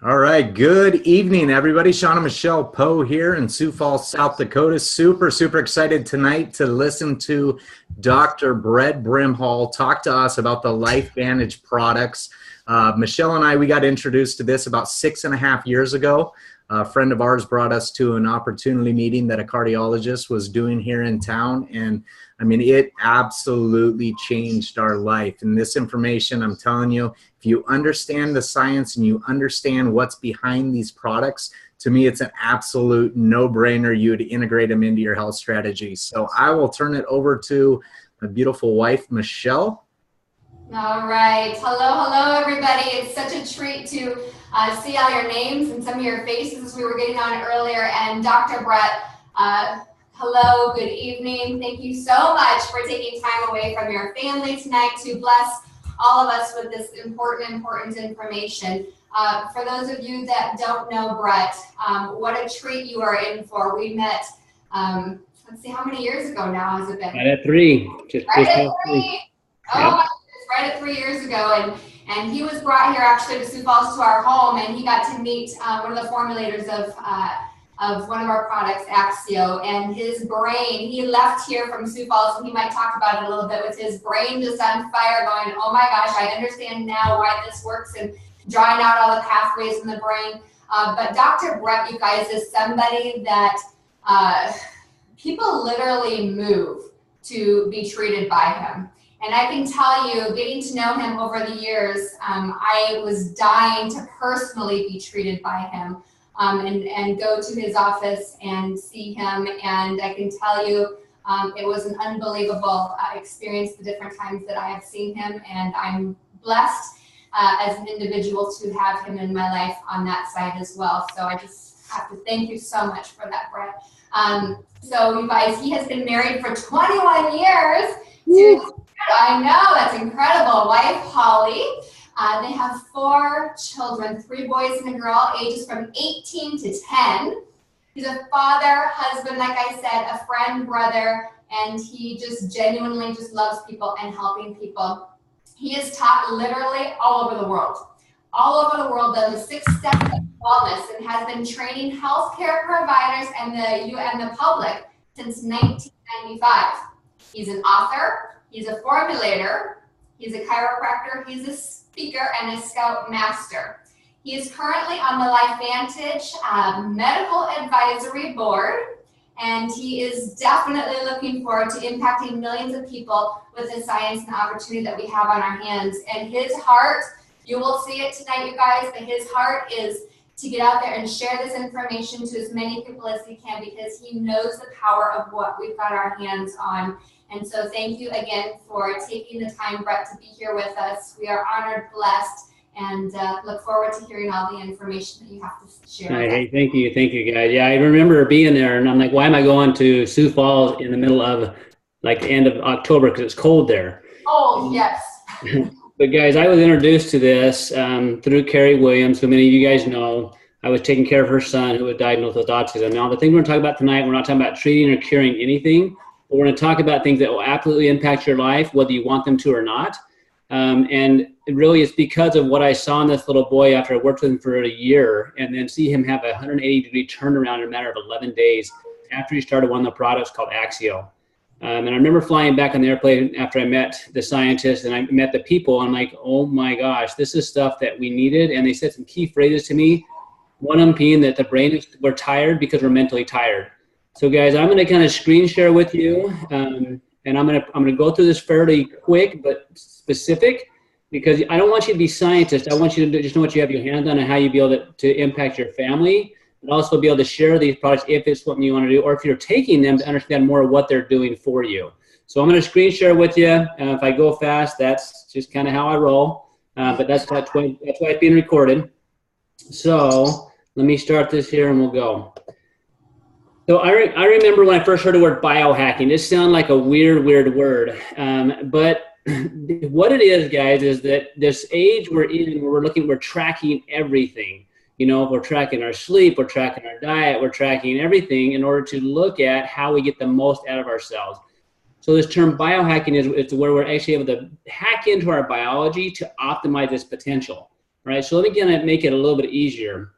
All right, good evening, everybody. Sean and Michelle Poe here in Sioux Falls, South Dakota. Super excited tonight to listen to Dr. Brett Brimhall talk to us about the LifeVantage products. Michelle and I, we got introduced to this about 6.5 years ago. A friend of ours brought us to an opportunity meeting that a cardiologist was doing here in town. And I mean, it absolutely changed our life. And this information, I'm telling you, if you understand the science and you understand what's behind these products, to me, it's an absolute no-brainer you would integrate them into your health strategy. So I will turn it over to my beautiful wife, Michelle. All right. Hello, everybody. It's such a treat to see all your names and some of your faces as we were getting on earlier. And Dr. Brett, hello, good evening. Thank you so much for taking time away from your family tonight to bless all of us with this important information. For those of you that don't know Brett, what a treat you are in for. We met, let's see, how many years ago now has it been? Right at three. Right at three. Oh my goodness, right at 3 years ago. And he was brought here actually to Sioux Falls to our home, and he got to meet one of the formulators of one of our products, Axio, and his brain. He left here from Sioux Falls, and he might talk about it a little bit, with his brain just on fire going, oh my gosh, I understand now why this works, and drawing out all the pathways in the brain. But Dr. Brett, you guys, is somebody that people literally move to be treated by him. And I can tell you, getting to know him over the years, I was dying to personally be treated by him. And go to his office and see him, and I can tell you it was an unbelievable experience the different times that I have seen him, and I'm blessed as an individual to have him in my life on that side as well. So I just have to thank you so much for that, Brett. So you guys, he has been married for 21 years to, I know, that's incredible, wife Holly. They have 4 children, 3 boys and a girl, ages from 18 to 10. He's a father, husband, like I said, a friend, brother, and he just genuinely just loves people and helping people. He is taught literally all over the world. All over the world, done the 6 steps of wellness, and has been training healthcare providers and the public since 1995. He's an author, he's a formulator, he's a chiropractor, he's a speaker, and a scout master. He is currently on the LifeVantage Medical Advisory Board, and he is definitely looking forward to impacting millions of people with the science and opportunity that we have on our hands. And his heart, you will see it tonight, you guys, but his heart is to get out there and share this information to as many people as he can, because he knows the power of what we've got our hands on. And so thank you again for taking the time, Brett, to be here with us. We are honored, blessed, and look forward to hearing all the information that you have to share. Hey, thank you guys. Yeah, I remember being there, and I'm like, why am I going to Sioux Falls in the middle of like the end of October, because it's cold there? Oh, yes. But guys, I was introduced to this through Carrie Williams, who many of you guys know. I was taking care of her son who was diagnosed with autism. Now, the thing we're going to talk about tonight, we're not talking about treating or curing anything. But we're going to talk about things that will absolutely impact your life, whether you want them to or not. And it really is because of what I saw in this little boy after I worked with him for a year, and then see him have a 180-degree turnaround in a matter of 11 days after he started one of the products called Axio. And I remember flying back on the airplane after I met the scientists and I met the people. I'm like, oh my gosh, this is stuff that we needed. And they said some key phrases to me. One of them being that the brain is, we're tired because we're mentally tired. So guys, I'm going to kind of screen share with you, and I'm going to go through this fairly quick but specific, because I don't want you to be scientists. I want you to just know what you have your hands on and how you be able to impact your family, and also be able to share these products if it's something you want to do, or if you're taking them to understand more of what they're doing for you. So I'm going to screen share with you. If I go fast, that's just kind of how I roll, but that's why it's being recorded. So let me start this here and we'll go. So I remember when I first heard the word biohacking. It sounded like a weird word, but what it is, guys, is that this age we're in, where we're tracking everything. You know, we're tracking our sleep, we're tracking our diet, we're tracking everything in order to look at how we get the most out of ourselves. So this term biohacking is where we're actually able to hack into our biology to optimize its potential. right? So let me again make it a little bit easier.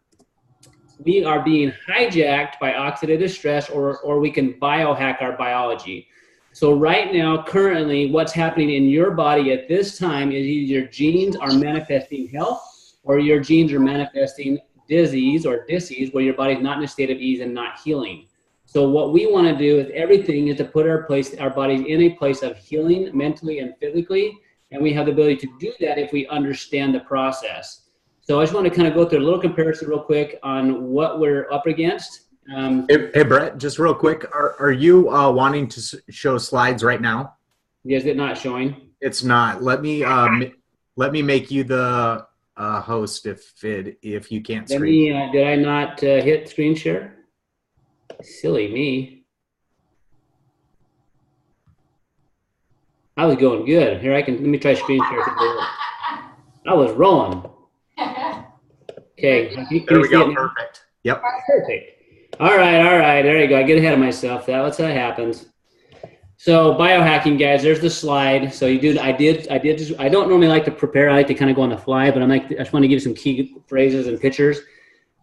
We are being hijacked by oxidative stress, or we can biohack our biology. So right now, currently, what's happening in your body at this time is either your genes are manifesting health, or your genes are manifesting disease or dis-ease, where your body's not in a state of ease and not healing. So what we want to do with everything is to put our bodies in a place of healing mentally and physically, and we have the ability to do that if we understand the process. So I just want to kind of go through a little comparison real quick on what we're up against. Hey, Brett, just real quick, are you wanting to show slides right now? Is it not showing? It's not. Let me make you the host if you can't screen. Did I not hit screen share? Silly me. I was going good. Here, let me try screen share. I was rolling. Okay. There we go. Perfect. Yep. Perfect. All right. There you go. I get ahead of myself. That's what happens. So biohacking, guys, there's the slide. So I don't normally like to prepare. I like to kind of go on the fly, but I just want to give you some key phrases and pictures.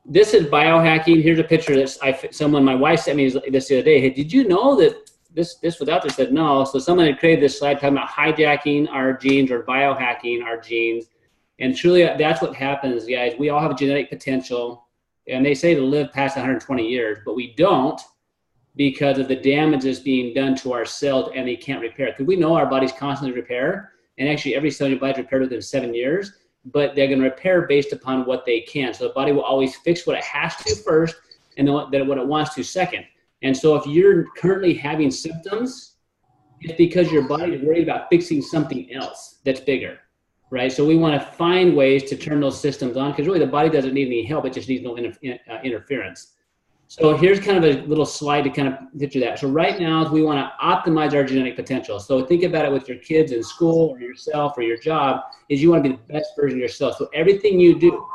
This is biohacking. Here's a picture that my wife sent me this the other day. Hey, did you know that this without this? Said no. So someone had created this slide talking about hijacking our genes or biohacking our genes. And truly, that's what happens, guys. We all have a genetic potential, and they say to live past 120 years, but we don't, because of the damage that's being done to our cells, and they can't repair it. Because we know our bodies constantly repair, and actually every cell in your body is repaired within 7 years, but they're going to repair based upon what they can. So the body will always fix what it has to first, and then what it wants to second. And so if you're currently having symptoms, it's because your body is worried about fixing something else that's bigger. Right, so we want to find ways to turn those systems on, because really the body doesn't need any help; it just needs no interference. So here's kind of a little slide to kind of picture that. So right now, we want to optimize our genetic potential. So think about it with your kids in school, or yourself, or your job. Is you want to be the best version of yourself. So everything you do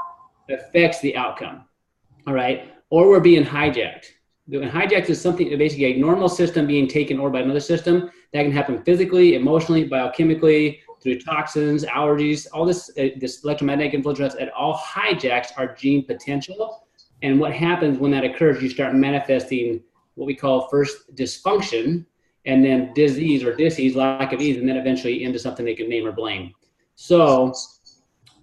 affects the outcome. All right, or we're being hijacked. And hijacked is something basically a normal system being taken over by another system. That can happen physically, emotionally, biochemically, through toxins, allergies, all this electromagnetic influence, it all hijacks our gene potential. And what happens when that occurs, you start manifesting what we call first dysfunction, and then disease or dis-ease, lack of ease, and then eventually into something they can name or blame. So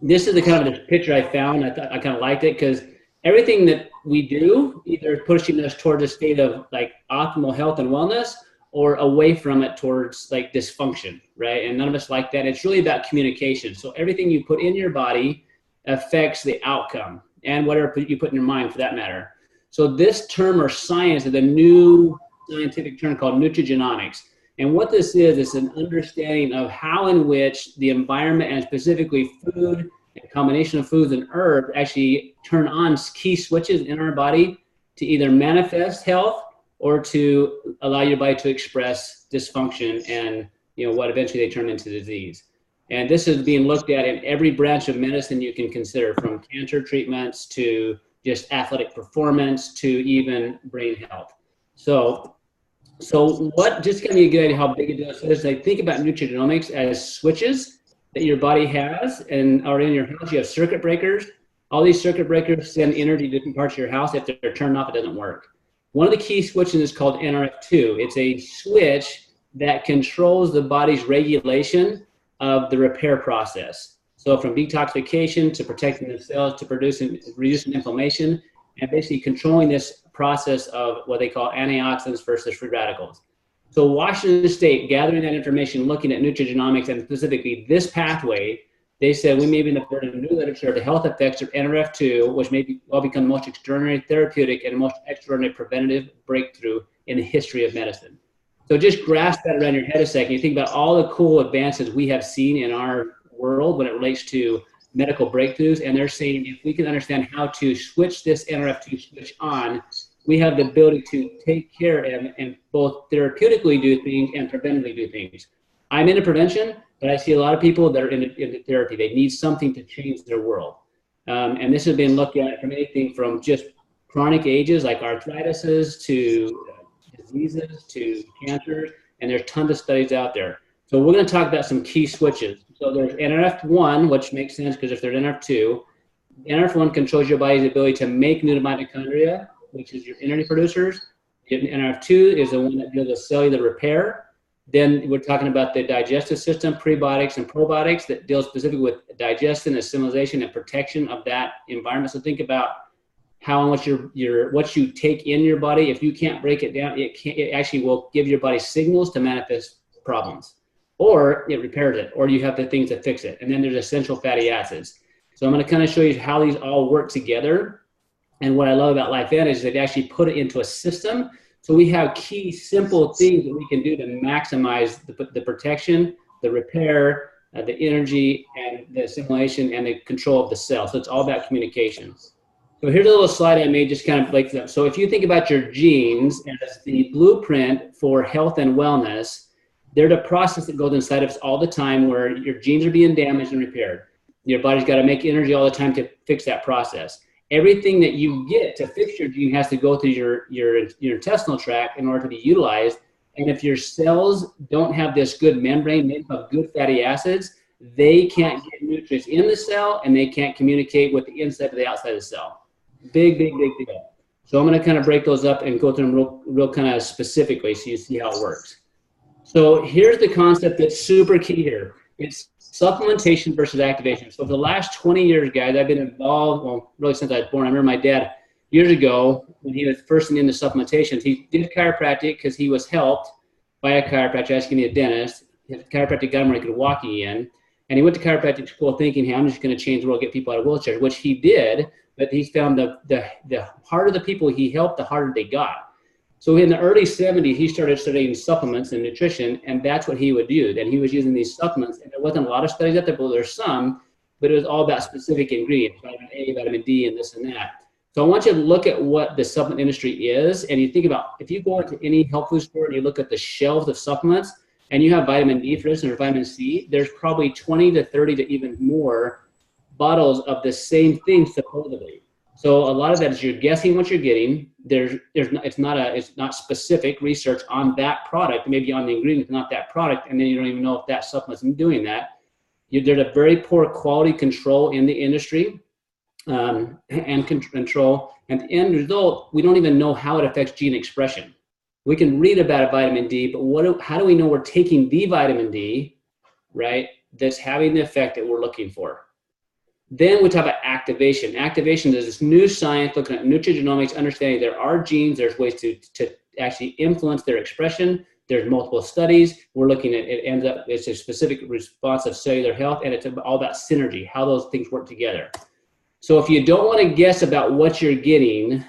this is the kind of the picture I found. I kind of liked it, because everything that we do either pushing us towards a state of like optimal health and wellness, or away from it towards like dysfunction, right? And none of us like that. It's really about communication. So everything you put in your body affects the outcome, and whatever you put in your mind for that matter. So this term or science is a new scientific term called nutrigenomics. And what this is an understanding of how in which the environment, and specifically food, a combination of foods and herbs, actually turn on key switches in our body to either manifest health or to allow your body to express dysfunction, and what eventually they turn into disease. And this is being looked at in every branch of medicine you can consider, from cancer treatments to just athletic performance to even brain health. So what, just to give you a good idea how big it is, I think about nutrigenomics as switches that your body has and are in your house. You have circuit breakers. All these circuit breakers send energy to different parts of your house. If they're turned off, it doesn't work. One of the key switches is called NRF2. It's a switch that controls the body's regulation of the repair process. So from detoxification to protecting the cells to reducing inflammation, and basically controlling this process of what they call antioxidants versus free radicals. So Washington State, gathering that information, looking at nutrigenomics and specifically this pathway, they said we may be in the burden of new literature of the health effects of NRF2, which may well become the most extraordinary therapeutic and the most extraordinary preventative breakthrough in the history of medicine. So just grasp that around your head a second. You think about all the cool advances we have seen in our world when it relates to medical breakthroughs, and they're saying if we can understand how to switch this NRF2 switch on, we have the ability to take care and both therapeutically do things and preventively do things. I'm into prevention, but I see a lot of people that are into therapy. They need something to change their world. And this has been looked at from anything from just chronic ages like arthritises to diseases to cancers, and there's tons of studies out there. So we're going to talk about some key switches. So there's NRF1, which makes sense because if there's NRF2, NRF1 controls your body's ability to make new mitochondria, which is your energy producers. NRF2 is the one that deals with cellular repair. Then we're talking about the digestive system, prebiotics and probiotics that deal specifically with digestion, assimilation, and protection of that environment. So think about how much what you take in your body. If you can't break it down, it actually will give your body signals to manifest problems, or it repairs it, or you have the things to fix it. And then there's essential fatty acids. So I'm going to kind of show you how these all work together. And what I love about LifeVantage is they actually put it into a system. So we have key, simple things that we can do to maximize the protection, the repair, the energy, and the assimilation, and the control of the cell. So it's all about communication. So here's a little slide I made, just kind of like that. So if you think about your genes as the blueprint for health and wellness, they're the process that goes inside of us all the time, where your genes are being damaged and repaired. Your body's got to make energy all the time to fix that process. Everything that you get to fix your gene has to go through your intestinal tract in order to be utilized. And if your cells don't have this good membrane made up of good fatty acids, they can't get nutrients in the cell, and they can't communicate with the inside to the outside of the cell. Big deal. So I'm going to kind of break those up and go through them real kind of specifically so you see how it works. So here's the concept that's super key here. It's supplementation versus activation. So for the last 20 years, guys, I've been involved, well, really since I was born. I remember my dad years ago when he was first into supplementation. He did chiropractic because he was helped by a chiropractor asking a dentist. His chiropractic got him where he could walk again. And he went to chiropractic school thinking, hey, I'm just going to change the world, get people out of wheelchairs, which he did. But he found the harder the people he helped, the harder they got. So in the early 70s, he started studying supplements and nutrition, and that's what he would use. And he was using these supplements, and there wasn't a lot of studies out there, but there's some, but it was all about specific ingredients, vitamin A, vitamin D, and this and that. So I want you to look at what the supplement industry is, and you think about, if you go into any health food store and you look at the shelves of supplements, and you have vitamin D, for instance, or vitamin C, there's probably 20 to 30 to even more bottles of the same thing supposedly. So a lot of that is you're guessing what you're getting. It's not specific research on that product, maybe on the ingredients, not that product, and then you don't even know if that supplement's doing that. There's a very poor quality control in the industry, and control. And the end result, we don't even know how it affects gene expression. We can read about a vitamin D, but how do we know we're taking the vitamin D, right, that's having the effect that we're looking for? Then we talk about activation. Activation is this new science looking at nutrigenomics, understanding there are genes, there's ways to actually influence their expression. There's multiple studies. We're looking at, it's a specific response of cellular health, and it's all about synergy, how those things work together. So if you don't want to guess about what you're getting,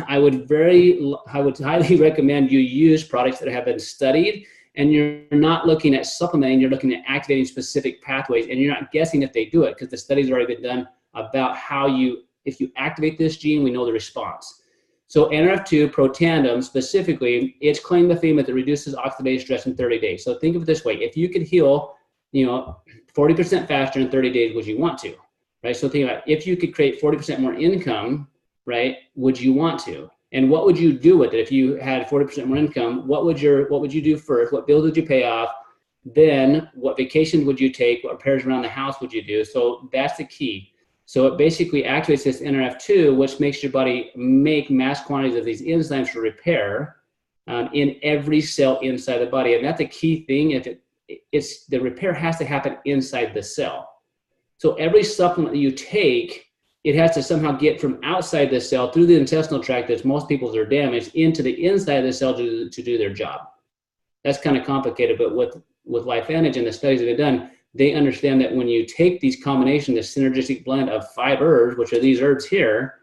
I would highly recommend you use products that have been studied, and you're not looking at supplementing, you're looking at activating specific pathways, and you're not guessing if they do it, because the studies have already been done about if you activate this gene, we know the response. So NRF2 Protandim specifically, it's claimed to fame that it reduces oxidative stress in 30 days. So think of it this way: if you could heal, 40% faster in 30 days, would you want to? Right? So think about, if you could create 40% more income, right? Would you want to? And what would you do with it? If you had 40% more income, what would you do first? What bills would you pay off? Then what vacations would you take? What repairs around the house would you do? So that's the key. So it basically activates this NRF2, which makes your body make mass quantities of these enzymes for repair in every cell inside the body. And that's a key thing. The repair has to happen inside the cell. So every supplement that you take, it has to somehow get from outside the cell through the intestinal tract, that most people's are damaged, into the inside of the cell to do their job. That's kind of complicated, but with LifeVantage and the studies that they've done, they understand that when you take these combinations, this synergistic blend of 5 herbs, which are these herbs here,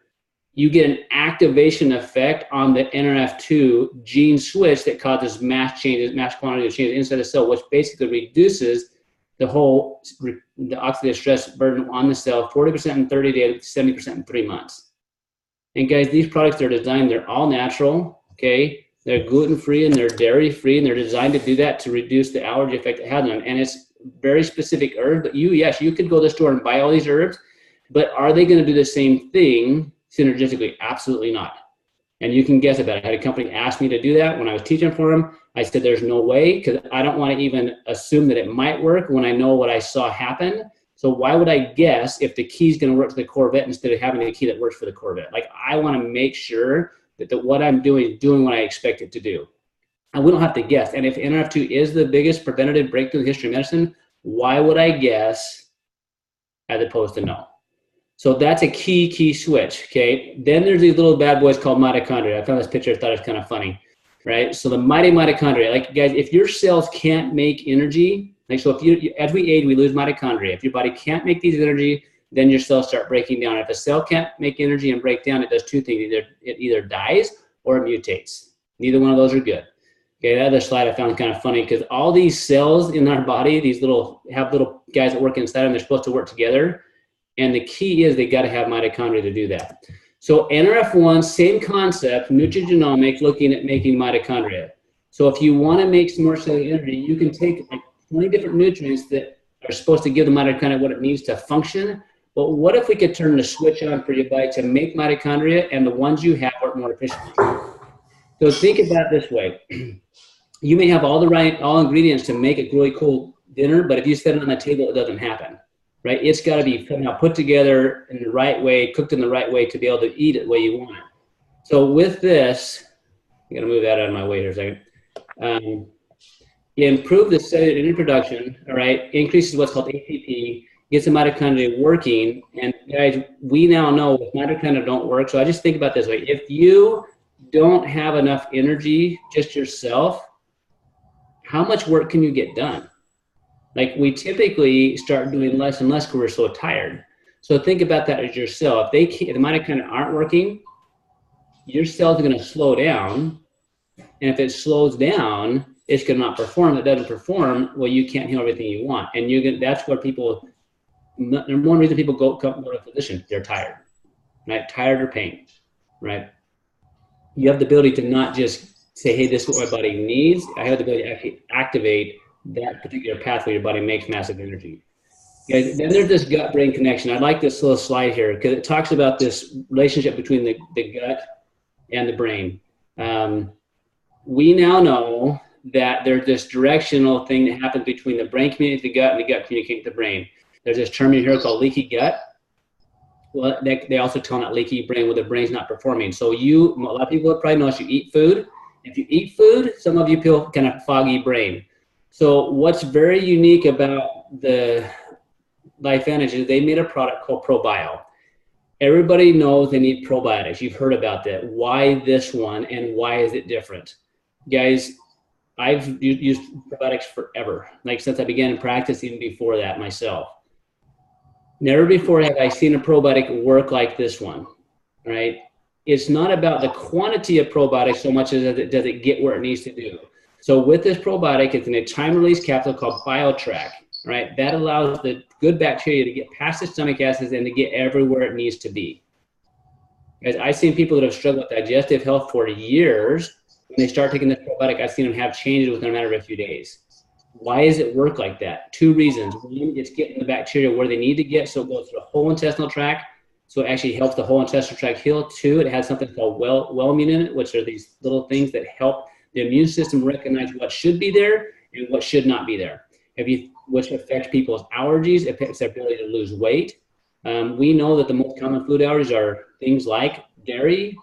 you get an activation effect on the NRF2 gene switch that causes mass quantity of changes inside the cell, which basically reduces the oxidative stress burden on the cell, 40% in 30 days, 70% in 3 months. And guys, these products are designed, they're all natural, okay? They're gluten-free and they're dairy-free, and they're designed to do that to reduce the allergy effect it has on them. And it's very specific herbs, but yes, you could go to the store and buy all these herbs, but are they gonna do the same thing synergistically? Absolutely not. And you can guess about it. I had a company ask me to do that when I was teaching for them. I said, there's no way, because I don't want to even assume that it might work when I know what I saw happen. So why would I guess if the key is going to work for the Corvette instead of having the key that works for the Corvette? Like, I want to make sure that what I'm doing is doing what I expect it to do. And we don't have to guess. And if NRF2 is the biggest preventative breakthrough in the history of medicine, why would I guess as opposed to no? So that's a key switch, okay? Then there's these little bad boys called mitochondria. I found this picture, I thought it was kind of funny, right? So the mighty mitochondria, like, guys, if your cells can't make energy, like, so if you, as we age, we lose mitochondria. If your body can't make these energy, then your cells start breaking down. If a cell can't make energy and break down, it does two things. It either dies or it mutates. Neither one of those are good. Okay, that other slide I found kind of funny because all these cells in our body, these little guys that work inside them, they're supposed to work together. And the key is they got to have mitochondria to do that. So NRF1, same concept, nutrigenomics, looking at making mitochondria. So if you want to make some more cellular energy, you can take like 20 different nutrients that are supposed to give the mitochondria what it needs to function. But what if we could turn the switch on for your body to make mitochondria and the ones you have work more efficiently? So think about it this way. You may have all ingredients to make a really cool dinner, but if you set it on the table, it doesn't happen, right? It's got to be somehow put together in the right way, cooked in the right way to be able to eat it the way you want it. So with this, I'm going to move that out of my way here a second. You improve the cellular energy production, all right? Increases what's called ATP, gets the mitochondria working. And guys, we now know if mitochondria don't work, so I just think about this way. If you don't have enough energy, just yourself, how much work can you get done? Like, we typically start doing less and less because we're so tired. So think about that as yourself. If the mitochondria aren't working, your cells are going to slow down. And if it slows down, it's going to not perform. If it doesn't perform, well, you can't heal everything you want. And that's where number one reason people go to a physician, they're tired, right? Tired or pain, right? You have the ability to not just say, hey, this is what my body needs. I have the ability to actually activate that particular pathway your body makes massive energy. Okay, then there's this gut-brain connection. I like this little slide here because it talks about this relationship between the gut and the brain. We now know that there's this directional thing that happens between the brain communicating the gut and the gut communicating the brain. There's this term in here called leaky gut. Well, they also tell that leaky brain where the brain's not performing. So a lot of people probably notice you eat food. If you eat food, some of you feel kind of foggy brain. So what's very unique about the LifeVantage is they made a product called ProBio. Everybody knows they need probiotics. You've heard about that. Why this one and why is it different? Guys, I've used probiotics forever, like since I began practicing before that myself. Never before have I seen a probiotic work like this one, right? It's not about the quantity of probiotics so much as does it get where it needs to do. So with this probiotic, it's in a time-release capsule called BioTrack, right? That allows the good bacteria to get past the stomach acids and to get everywhere it needs to be. Guys, I've seen people that have struggled with digestive health for years. When they start taking this probiotic, I've seen them have changes within a matter of a few days. Why does it work like that? Two reasons. One, it's getting the bacteria where they need to get, so it goes through the whole intestinal tract, so it actually helps the whole intestinal tract heal. Two, it has something called well-immune in it, which are these little things that help the immune system recognize what should be there and what should not be there. Which affects people's allergies, it affects their ability to lose weight. We know that the most common food allergies are things like dairy,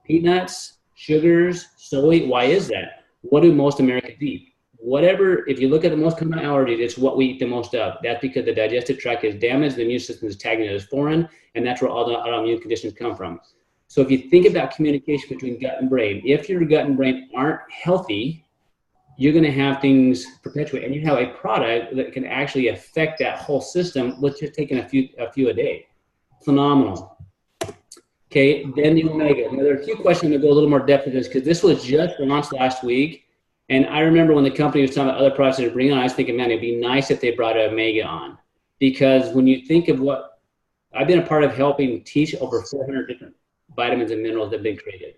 peanuts, sugars, soy. Why is that? What do most Americans eat? If you look at the most common allergies, it's what we eat the most of. That's because the digestive tract is damaged, the immune system is tagging it as foreign, and that's where all the autoimmune conditions come from. So if you think about communication between gut and brain, if your gut and brain aren't healthy, you're going to have things perpetuate, and you have a product that can actually affect that whole system with just taking a few a day. Phenomenal. Okay, then the omega. Now there are a few questions that go a little more depth into this because this was just launched last week. And I remember when the company was talking about other products that they're bringing on, I was thinking, man, it'd be nice if they brought omega on. Because when you think of what, I've been a part of helping teach over 400 different vitamins and minerals that have been created.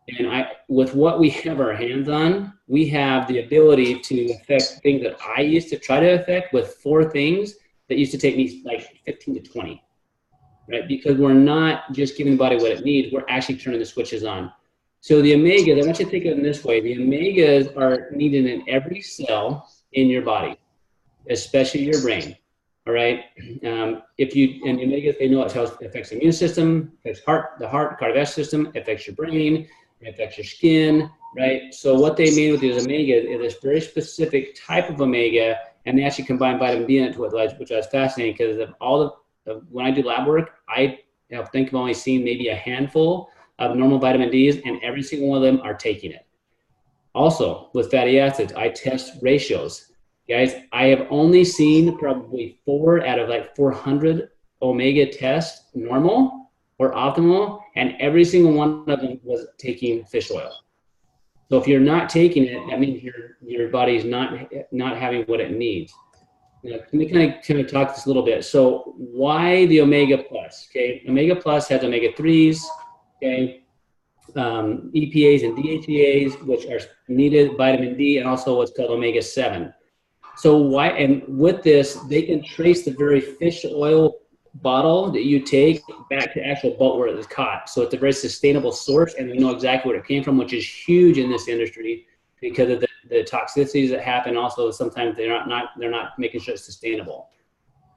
And with what we have our hands on, we have the ability to affect things that I used to try to affect with 4 things that used to take me like 15 to 20, right? Because we're not just giving the body what it needs, we're actually turning the switches on. So the omegas, I want you to think of them this way. The omegas are needed in every cell in your body, especially your brain. All right. If you, and omegas, they know it affects the immune system, affects the heart, cardiovascular system, affects your brain, it affects your skin, right? So what they made with these omegas is this very specific type of omega, and they actually combine vitamin D in it, which I was fascinating because of all when I do lab work, I think I've only seen maybe a handful of normal vitamin Ds, and every single one of them are taking it. Also, with fatty acids, I test ratios. Guys, I have only seen probably 4 out of like 400 omega tests normal or optimal, and every single one of them was taking fish oil. So if you're not taking it, that means your body's not having what it needs. Now, let me kind of talk this a little bit. So why the omega plus? Okay, omega plus has omega 3s. Okay. EPAs and DHEAs, which are needed, vitamin D, and also what's called omega-7. So why, and with this, they can trace the very fish oil bottle that you take back to actual boat where it was caught. So it's a very sustainable source, and we know exactly where it came from, which is huge in this industry because of the toxicities that happen. Also, sometimes they're not making sure it's sustainable.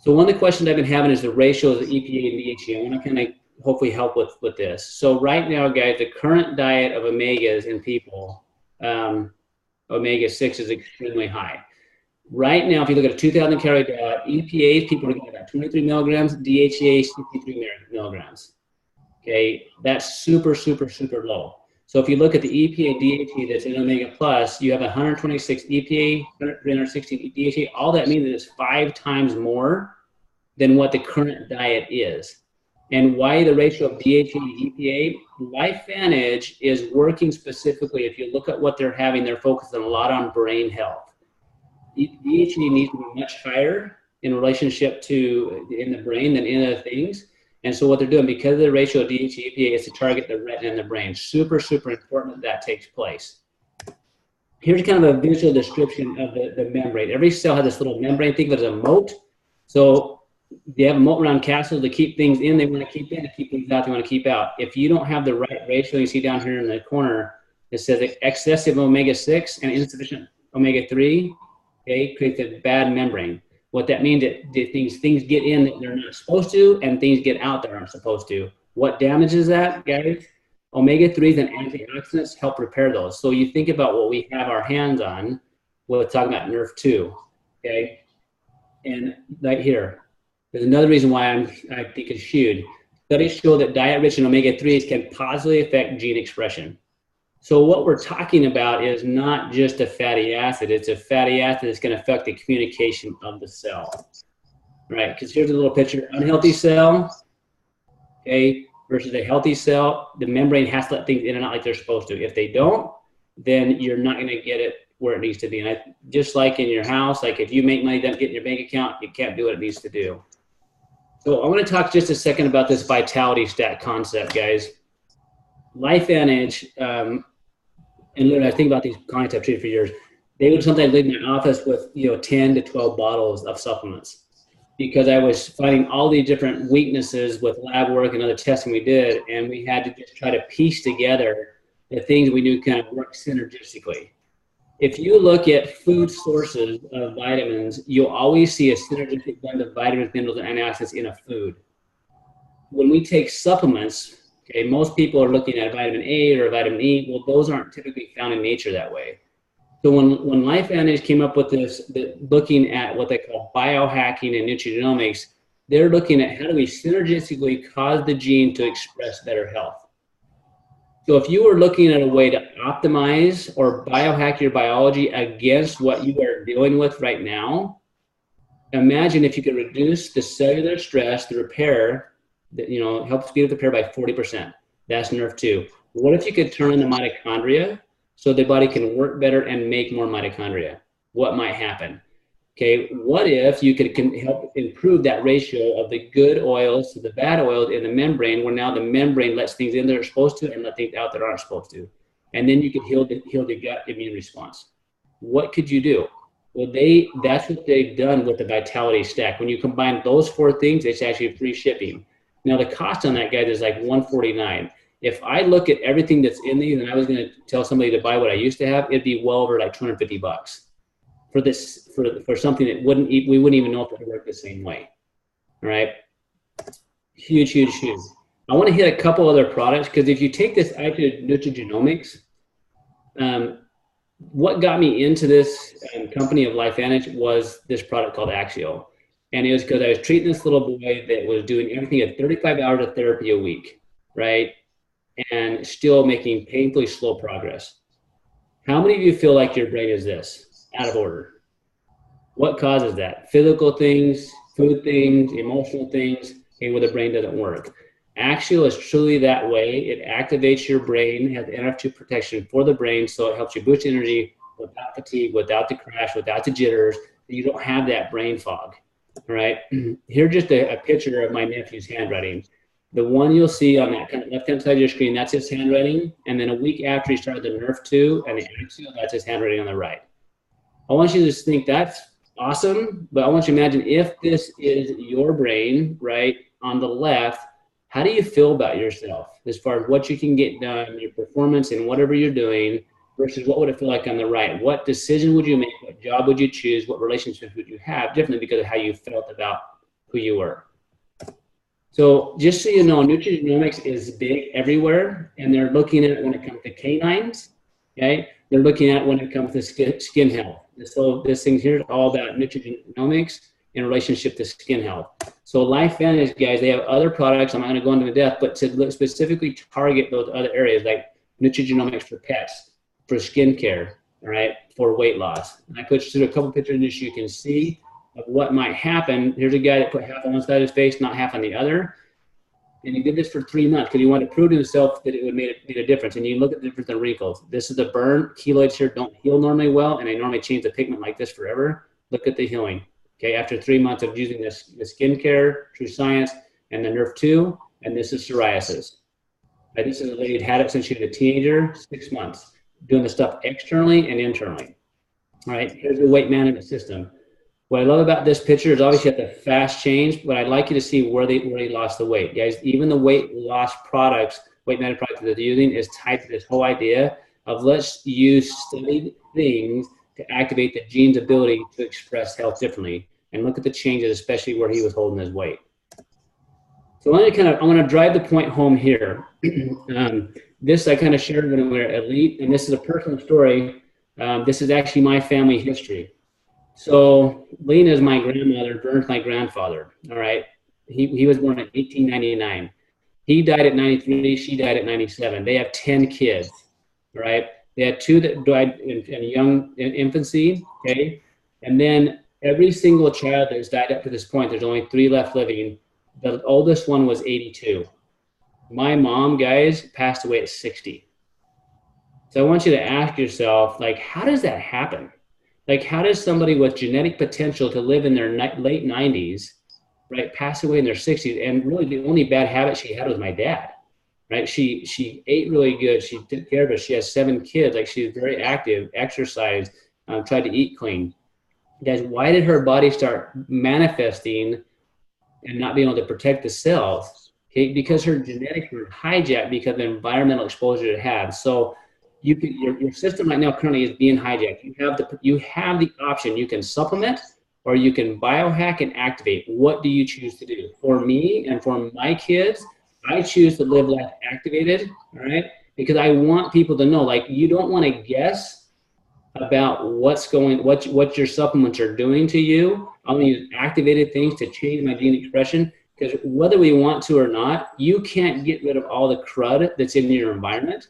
So one of the questions I've been having is the ratios of EPA and DHEA. I want to kind of hopefully help with this. So right now, guys, the current diet of omegas in people, omega-6 is extremely high. Right now, if you look at a 2,000 calorie diet, EPAs, people are getting about 23 milligrams, DHEA, 63 milligrams. Okay, that's super, super, super low. So if you look at the EPA, DHEA that's in omega plus, you have 126 EPA, 316 DHEA. All that means is it's 5 times more than what the current diet is. And why the ratio of DHEA to EPA? LifeVantage is working specifically. If you look at what they're having, they're focusing a lot on brain health. DHEA needs to be much higher in relationship to in the brain than in other things. And so what they're doing, because of the ratio of DHEA EPA, is to target the retina in the brain. Super, super important that takes place. Here's kind of a visual description of the membrane. Every cell has this little membrane. Think of it as a moat. So they have a moat around castles to keep things in. They want to keep in, to keep things out. They want to keep out. If you don't have the right ratio, you see down here in the corner, it says excessive omega-6 and insufficient omega-3. Okay, creates a bad membrane. What that means is things get in that they're not supposed to, and things get out that aren't supposed to. What damages that, guys? Omega-3s and antioxidants help repair those. So you think about what we have our hands on. We're talking about NRF2, okay? And right here, there's another reason why I think it's huge. Studies show that diet-rich in omega-3s can positively affect gene expression. So what we're talking about is not just a fatty acid. It's a fatty acid that's going to affect the communication of the cell, right? Because here's a little picture: unhealthy cell, okay, versus a healthy cell. The membrane has to let things in and out like they're supposed to. If they don't, then you're not going to get it where it needs to be. And just like in your house, like if you make money doesn't get in your bank account, you can't do what it needs to do. So I want to talk just a second about this vitality stat concept, guys. LifeVantage, and literally, I think about these clients I've treated for years. They would sometimes leave my office with 10 to 12 bottles of supplements because I was finding all these different weaknesses with lab work and other testing we did, and we had to just try to piece together the things we knew kind of work synergistically. If you look at food sources of vitamins, you'll always see a synergistic blend of vitamins, minerals, and antioxidants in a food. When we take supplements, okay, most people are looking at vitamin A or vitamin E. Well, those aren't typically found in nature that way. So when LifeVantage came up with this, looking at what they call biohacking and nutrigenomics, they're looking at how do we synergistically cause the gene to express better health. So if you were looking at a way to optimize or biohack your biology against what you are dealing with right now, imagine if you could reduce the cellular stress, the repair, that help speed up the repair by 40%. That's NRF2. What if you could turn on the mitochondria so the body can work better and make more mitochondria? What might happen? Okay, what if you could help improve that ratio of the good oils to the bad oils in the membrane, where now the membrane lets things in that are supposed to and let things out that aren't supposed to, and then you could heal the gut immune response. What could you do? Well, that's what they've done with the Vitality Stack. When you combine those 4 things, it's actually free shipping. Now the cost on that, guys, is like $149. If I look at everything that's in these and I was going to tell somebody to buy what I used to have, it'd be well over like $250 for this, for something that we wouldn't even know if it would work the same way. All right. Huge, huge, huge. I want to hit a couple other products, because if you take this nutrigenomics, what got me into this company of LifeVantage was this product called Axial. And it was because I was treating this little boy that was doing everything at 35 hours of therapy a week, right? And still making painfully slow progress. How many of you feel like your brain is this, out of order? What causes that? Physical things, food things, emotional things, okay, where the brain doesn't work. Axial is truly that way. It activates your brain, has NRF2 protection for the brain, so it helps you boost energy without fatigue, without the crash, without the jitters. You don't have that brain fog. All right. Here's just a picture of my nephew's handwriting. The one you'll see on that kind of left-hand side of your screen, that's his handwriting. And then a week after he started the NRF2 and the Axial, that's his handwriting on the right. I want you to just think that's awesome, but I want you to imagine if this is your brain, right, on the left, how do you feel about yourself as far as what you can get done, your performance and whatever you're doing, versus what would it feel like on the right? What decision would you make? What job would you choose? What relationships would you have differently because of how you felt about who you were? So just so you know, nutrigenomics is big everywhere, and they're looking at it when it comes to canines, okay? They're looking at it when it comes to skin health. So this thing here is all about nutrigenomics in relationship to skin health. So LifeVantage, guys, they have other products. I'm not going to go into depth, but to specifically target those other areas like nutrigenomics for pets, for skincare, all right, for weight loss. And I put through a couple pictures just so you can see of what might happen. Here's a guy that put half on one side of his face, not half on the other. And he did this for 3 months because he wanted to prove to himself that it would make a difference. And you look at the difference in wrinkles. This is a burn. Keloids here don't heal normally well, and they normally change the pigment like this forever. Look at the healing. Okay, after 3 months of using the skincare, True Science, and the NRF2, and this is psoriasis. Right, this is a lady that had it since she was a teenager, 6 months, doing the stuff externally and internally. All right, here's the weight management system. What I love about this picture is obviously at the fast change, but I'd like you to see where he lost the weight. Guys, even the weight loss products, weight management products that they're using is tied to this whole idea of let's use studied things to activate the gene's ability to express health differently. And look at the changes, especially where he was holding his weight. So I'm going to drive the point home here. This I kind of shared when we were at Elite, and this is a personal story. This is actually my family history. So Lena is my grandmother, Vern's my grandfather, all right? He was born in 1899. He died at 93, she died at 97. They have 10 kids, all right? They had 2 that died in infancy, okay? And then every single child that's died up to this point, there's only 3 left living. The oldest one was 82. My mom, guys, passed away at 60. So I want you to ask yourself, like, how does that happen? Like, how does somebody with genetic potential to live in their late 90s, right, pass away in their 60s? And really the only bad habit she had was my dad, right? She ate really good. She took care of us. She has 7 kids. Like, she was very active, exercised, tried to eat clean. Guys, why did her body start manifesting and not being able to protect the cells? Okay, because her genetics were hijacked because of the environmental exposure it had. So your system right now currently is being hijacked. You have the option. You can supplement or you can biohack and activate. What do you choose to do? For me and for my kids, I choose to live life activated, all right? Because I want people to know, like, you don't want to guess about what your supplements are doing to you. I'm going to use activated things to change my gene expression, because whether we want to or not, you can't get rid of all the crud that's in your environment.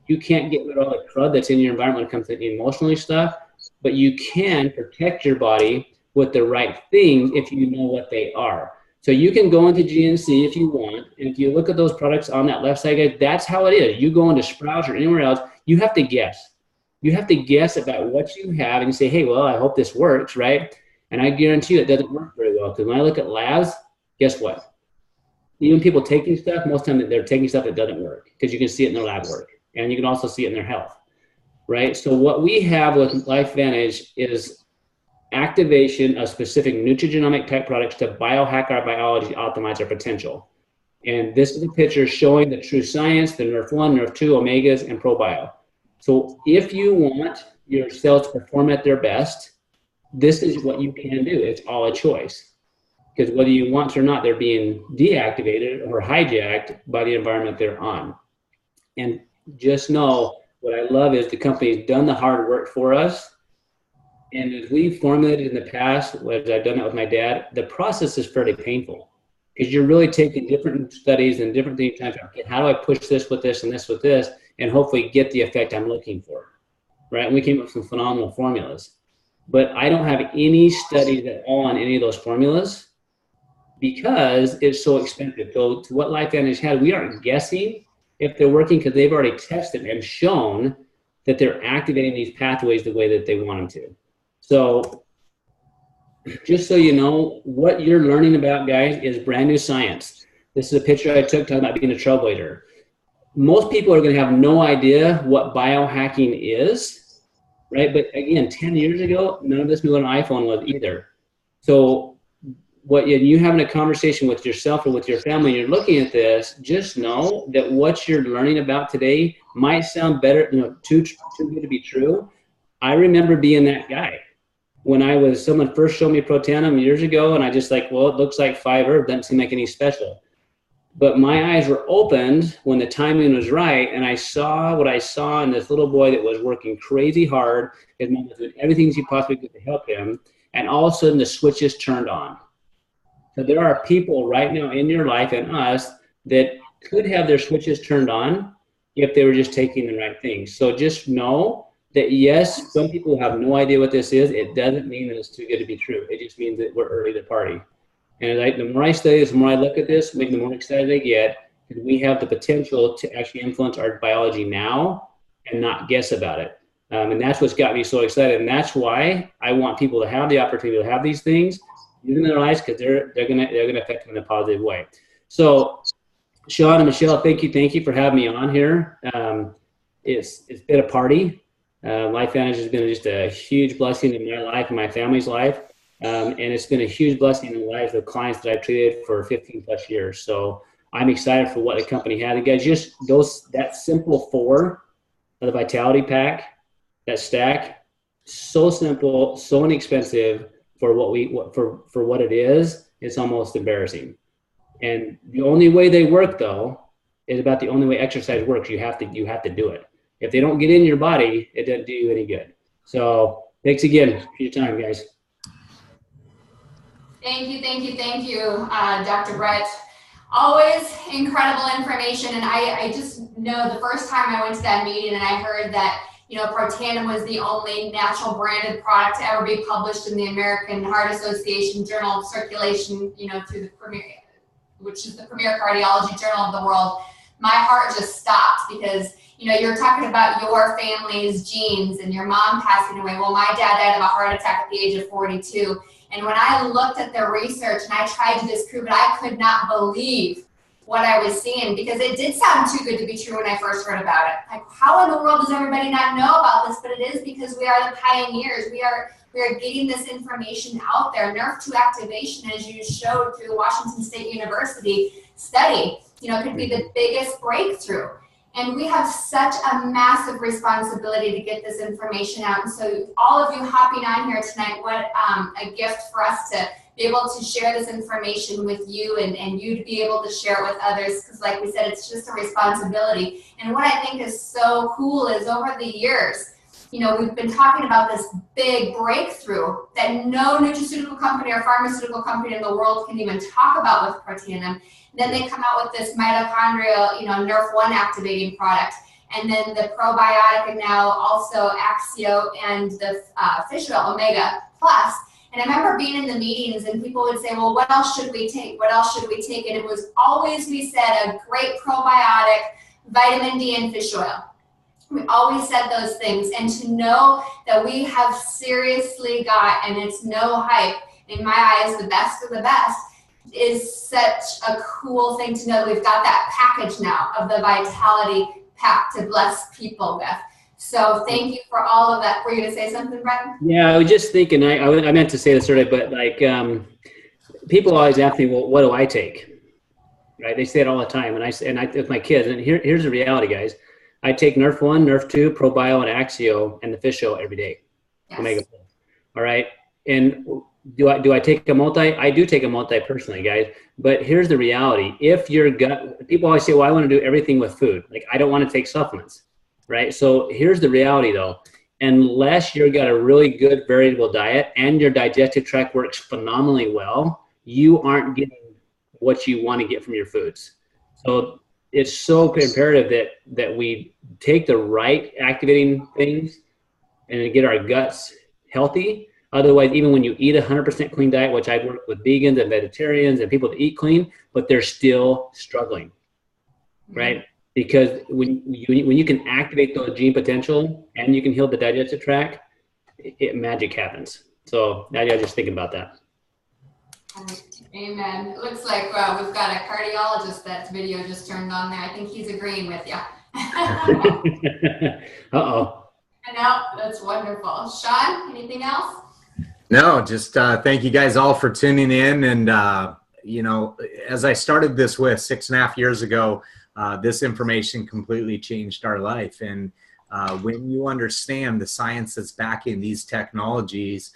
You can't get rid of all the crud that's in your environment when it comes to emotionally stuff, but you can protect your body with the right things if you know what they are. So you can go into GNC if you want, and if you look at those products on that left side, guys, that's how it is. You go into Sprouts or anywhere else, you have to guess. You have to guess about what you have and say, hey, well, I hope this works, right? And I guarantee you it doesn't work very well, because when I look at labs, guess what? Even people taking stuff, most of the time they're taking stuff that doesn't work, because you can see it in their lab work, and you can also see it in their health, right? So what we have with LifeVantage is activation of specific nutrigenomic type products to biohack our biology, optimize our potential. And this is a picture showing the True Science, the NRF1, NRF2, Omegas, and ProBio. So if you want your cells to perform at their best, this is what you can do. It's all a choice. Because whether you want to or not, they're being deactivated or hijacked by the environment they're on. And just know, what I love is the company's done the hard work for us. And as we formulated in the past, as I've done that with my dad, the process is fairly painful. Because you're really taking different studies and different things, trying to, okay, how do I push this with this and this with this, and hopefully get the effect I'm looking for, right? And we came up with some phenomenal formulas. But I don't have any studies at all on any of those formulas because it's so expensive. So to what LifeVantage had, we aren't guessing if they're working because they've already tested and shown that they're activating these pathways the way that they want them to. So just so you know, what you're learning about, guys, is brand new science. This is a picture I took talking about being a trailblazer. Most people are going to have no idea what biohacking is, right? But again, 10 years ago, none of us knew what an iPhone was either. So what you having a conversation with yourself or with your family, you're looking at this, just know that what you're learning about today might sound better, too good to be true. I remember being that guy. When someone first showed me Protanum years ago, and I just like, well, it looks like 5 herbs, doesn't seem like any special. But my eyes were opened when the timing was right, and I saw what I saw in this little boy that was working crazy hard. His mom was doing everything she possibly could to help him, and all of a sudden the switches turned on. So there are people right now in your life and us that could have their switches turned on if they were just taking the right things. So just know that yes, some people have no idea what this is. It doesn't mean that it's too good to be true. It just means that we're early to the party. And the more I study this, the more I look at this, the more excited I get, because we have the potential to actually influence our biology now and not guess about it. And that's what's got me so excited. And that's why I want people to have the opportunity to have these things in their lives, because they're gonna affect them in a positive way. So Sean and Michelle, thank you for having me on here. It's been a party. LifeVantage has been just a huge blessing in my life and my family's life. And it's been a huge blessing in the lives of clients that I've treated for 15 plus years. So I'm excited for what the company had. And guys, just that simple 4 of the Vitality Pack, that stack, so simple, so inexpensive for what it is. It's almost embarrassing. And the only way they work, though, is about the only way exercise works. You have to do it. If they don't get in your body, it doesn't do you any good. So thanks again for your time, guys. Thank you, Dr. Brett. Always incredible information. And I just know the first time I went to that meeting and I heard that, Protanum was the only natural branded product to ever be published in the American Heart Association Journal of Circulation, through the premier, which is the premier cardiology journal of the world. My heart just stopped because, you're talking about your family's genes and your mom passing away. Well, my dad died of a heart attack at the age of 42. And when I looked at the research and I tried to disprove it, I could not believe what I was seeing, because it did sound too good to be true when I first heard about it. Like, how in the world does everybody not know about this? But it is because we are the pioneers. We are getting this information out there. Nerve2 activation, as you showed through the Washington State University study, could be the biggest breakthrough. And we have such a massive responsibility to get this information out. And so all of you hopping on here tonight, what a gift for us to be able to share this information with you and you to be able to share it with others. Because like we said, it's just a responsibility. And what I think is so cool is over the years, we've been talking about this big breakthrough that no nutraceutical company or pharmaceutical company in the world can even talk about with Protanum. Then they come out with this mitochondrial, Nerf1 activating product. And then the probiotic, and now also Axio and the fish oil Omega Plus. And I remember being in the meetings and people would say, well, what else should we take? What else should we take? And it was always, we said, a great probiotic, vitamin D, and fish oil. We always said those things. And to know that we have seriously got, and it's no hype, in my eyes, the best of the best, is such a cool thing to know that we've got that package now of the Vitality Pack to bless people with. So thank you for all of that. Were you going to say something, Brett? Yeah, I was just thinking, I meant to say this earlier, but people always ask me, well, what do I take? Right? They say it all the time. And I with my kids, and here's the reality, guys. I take Nerf1, Nerf2, ProBio, and Axio, and the fish oil every day. Yes. Omega. All right. And do I take a multi? I do take a multi personally, guys. But here's the reality. If your gut, people always say, well, I want to do everything with food. Like, I don't want to take supplements, right? So here's the reality though. Unless you've got a really good variable diet and your digestive tract works phenomenally well, you aren't getting what you want to get from your foods. So it's so imperative that we take the right activating things and get our guts healthy. Otherwise, even when you eat 100% clean diet, which I've worked with vegans and vegetarians and people that eat clean, but they're still struggling, right? Because when you can activate those gene potential and you can heal the digestive tract, magic happens. So now you're just thinking about that. Amen. It looks like we've got a cardiologist that video just turned on there. I think he's agreeing with you. Uh-oh. No, that's wonderful. Sean, anything else? No, just thank you guys all for tuning in. And, you know, as I started this with 6.5 years ago, this information completely changed our life. And when you understand the science that's backing these technologies,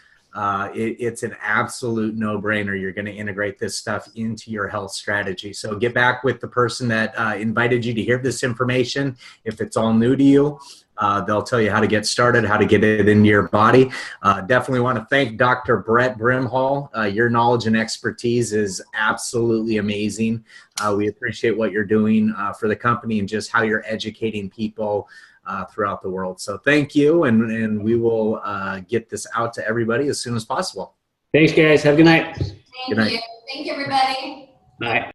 it's an absolute no-brainer. You're going to integrate this stuff into your health strategy. So get back with the person that invited you to hear this information. If it's all new to you, they'll tell you how to get started, how to get it into your body. Definitely want to thank Dr. Brett Brimhall. Your knowledge and expertise is absolutely amazing. We appreciate what you're doing for the company and just how you're educating people throughout the world. So thank you, and we will get this out to everybody as soon as possible. Thanks, guys. Have a good night. Thank you. Thank you, everybody. Bye.